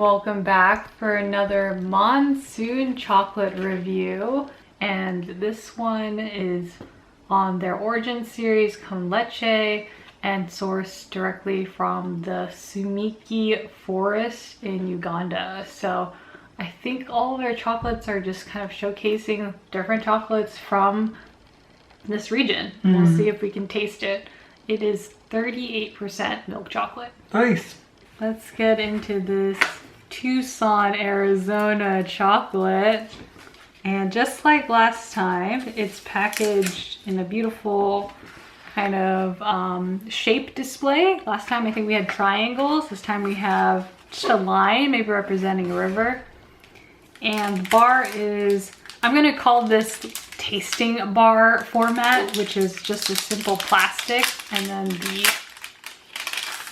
Welcome back for another Monsoon chocolate review, and this one is on their origin series con leche and sourced directly from the Sumiki forest in Uganda. So I think all of their chocolates are just kind of showcasing different chocolates from this region. We'll see if we can taste it. It is 38% milk chocolate. Nice. Let's get into this Tucson, Arizona chocolate. And just like last time, it's packaged in a beautiful kind of shape display. Last time I think we had triangles. This time we have just a line, maybe representing a river. And the bar is, I'm gonna call this tasting bar format, which is just a simple plastic, and then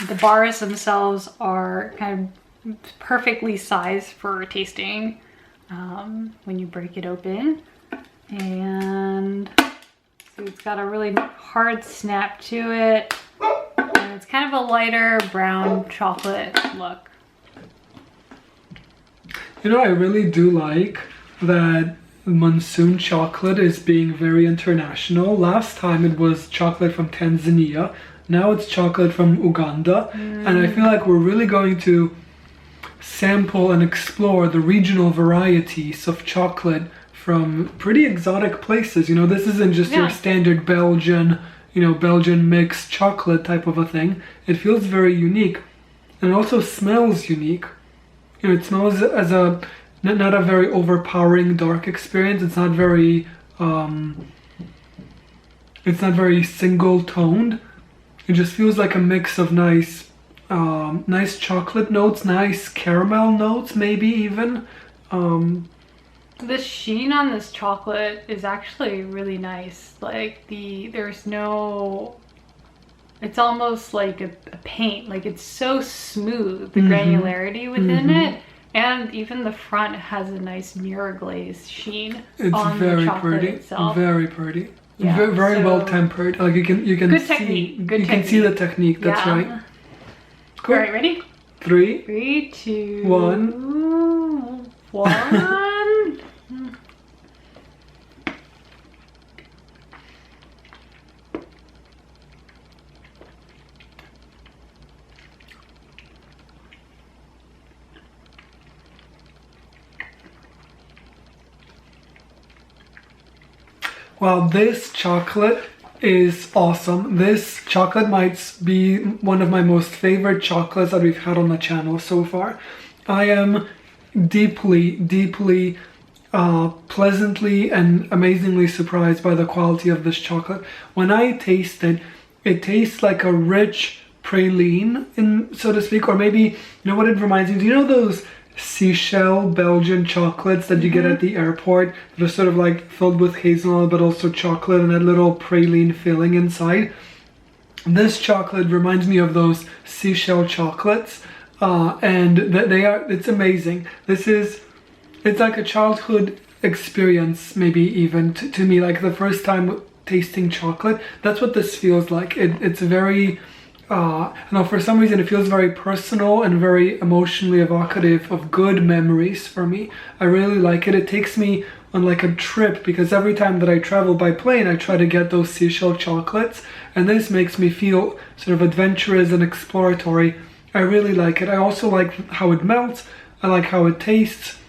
the bars themselves are kind of perfectly sized for tasting when you break it open. And so it's got a really hard snap to it, and it's kind of a lighter brown chocolate look. You know, I really do like that Monsoon chocolate is being very international. Last time it was chocolate from Tanzania. Now it's chocolate from Uganda. And I feel like we're really going to sample and explore the regional varieties of chocolate from pretty exotic places. You know, this isn't just your standard Belgian, Belgian mixed chocolate type of a thing. It feels very unique, and it also smells unique. You know, it smells as a not a very overpowering dark experience. It's not very single toned. It just feels like a mix of nice chocolate notes, nice caramel notes, maybe even. The sheen on this chocolate is actually really nice. Like it's almost like a paint. Like it's so smooth, the granularity within it. And even the front has a nice mirror glaze sheen on the chocolate itself. Very pretty. Yeah, very well tempered. Like you can good see technique. Good you technique. can see the technique. That's right. Cool. All right, ready? 3, 2, 1. 1. Wow, this chocolate is awesome. This chocolate might be one of my most favorite chocolates that we've had on the channel so far. I am deeply pleasantly and amazingly surprised by the quality of this chocolate. When I taste it, it tastes like a rich praline, so to speak, or maybe, you know what it reminds me of? Do you know those seashell Belgian chocolates that you get at the airport that are sort of like filled with hazelnut but also chocolate and that little praline filling inside? This chocolate reminds me of those seashell chocolates, and it's amazing. It's like a childhood experience, maybe even to me, like the first time tasting chocolate. That's what this feels like. It's very for some reason it feels very personal and very emotionally evocative of good memories for me. I really like it. It takes me on like a trip, because every time that I travel by plane I try to get those seashell chocolates, and this makes me feel sort of adventurous and exploratory. I really like it. I also like how it melts. I like how it tastes.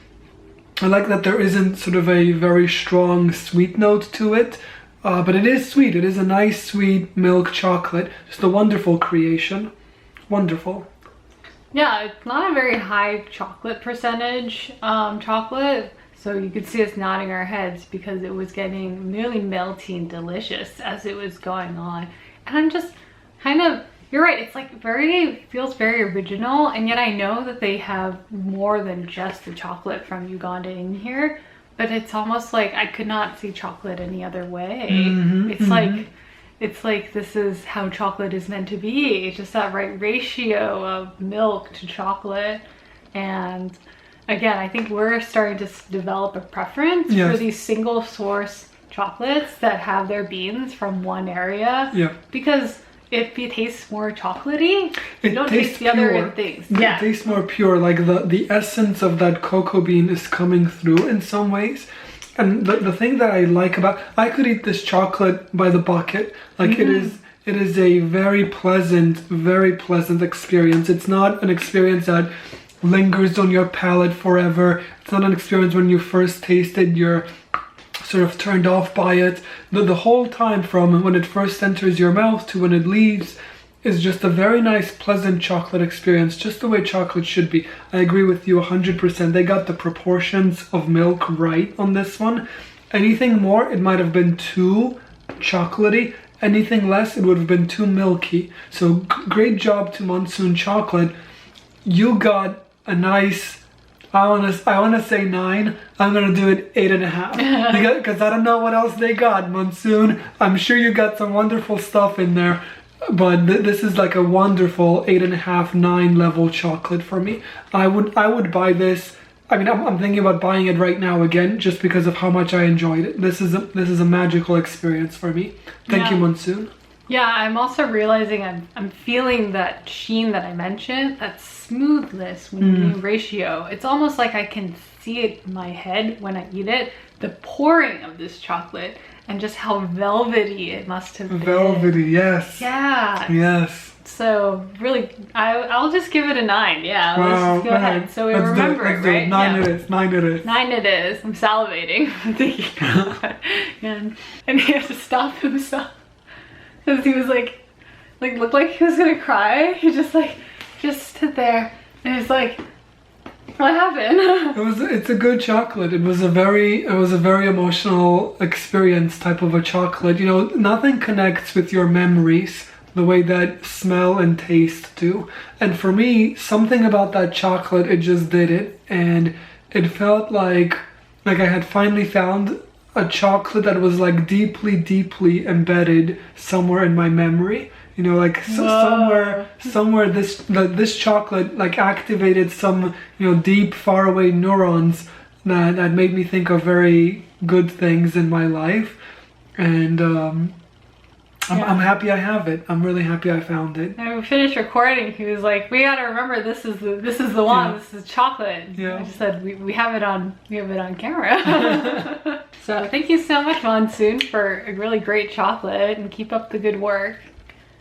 I like that there isn't sort of a very strong sweet note to it. But it is sweet. It is a nice sweet milk chocolate. Just a wonderful creation. Wonderful. Yeah, it's not a very high chocolate percentage chocolate. So you could see us nodding our heads because it was getting nearly melting delicious as it was going on. And I'm just kind of, you're right, it's like feels very original. And yet I know that they have more than just the chocolate from Uganda in here. But it's almost like I could not see chocolate any other way. It's like this is how chocolate is meant to be. It's just that right ratio of milk to chocolate. And again, I think we're starting to develop a preference for these single source chocolates that have their beans from one area. Yeah. Because it tastes more chocolatey. You It don't tastes taste the other pure. things. It Yeah. tastes more pure, like the essence of that cocoa bean is coming through in some ways. And the thing that I like about, I could eat this chocolate by the bucket. Like it is a very pleasant experience. It's not an experience that lingers on your palate forever. It's not an experience when you first tasted you're sort of turned off by it. The whole time from when it first enters your mouth to when it leaves is just a very nice, pleasant chocolate experience, just the way chocolate should be. I agree with you 100%. They got the proportions of milk right on this one. Anything more, it might have been too chocolatey. Anything less, it would have been too milky. So great job to Monsoon Chocolate. You got a nice, I wanna say 9. I'm gonna do it 8.5 because I don't know what else they got. Monsoon, I'm sure you got some wonderful stuff in there, but this is like a wonderful 8.5, 9 level chocolate for me. I would buy this. I mean, I'm thinking about buying it right now again, just because of how much I enjoyed it. This is a magical experience for me. Thank you, Monsoon. Yeah, I'm also realizing I'm feeling that sheen that I mentioned, that smoothness when you ratio. It's almost like I can see it in my head when I eat it. The pouring of this chocolate and just how velvety it must have been. Velvety, yes. Yeah. Yes. So really, I'll just give it a 9. Yeah, Wow, let's just go ahead. So we remember it, right? 9 Yeah. it is. 9 it is. 9 it is. I'm salivating. and he had to stop himself because he was like looked like he was gonna cry. He just stood there and he's like, what happened? It's a good chocolate. It was a very emotional experience type of a chocolate. You know, nothing connects with your memories the way that smell and taste do. And for me, something about that chocolate, it just did it. And it felt like I had finally found a chocolate that was like deeply embedded somewhere in my memory. You know, like somewhere this chocolate like activated some, you know, deep faraway neurons that made me think of very good things in my life. And I'm happy I have it. I'm really happy I found it. And we finished recording. He was like, "We gotta remember this is the one. Yeah. This is chocolate." Yeah. I just said we have it on camera. So thank you so much, Monsoon, for a really great chocolate, and keep up the good work.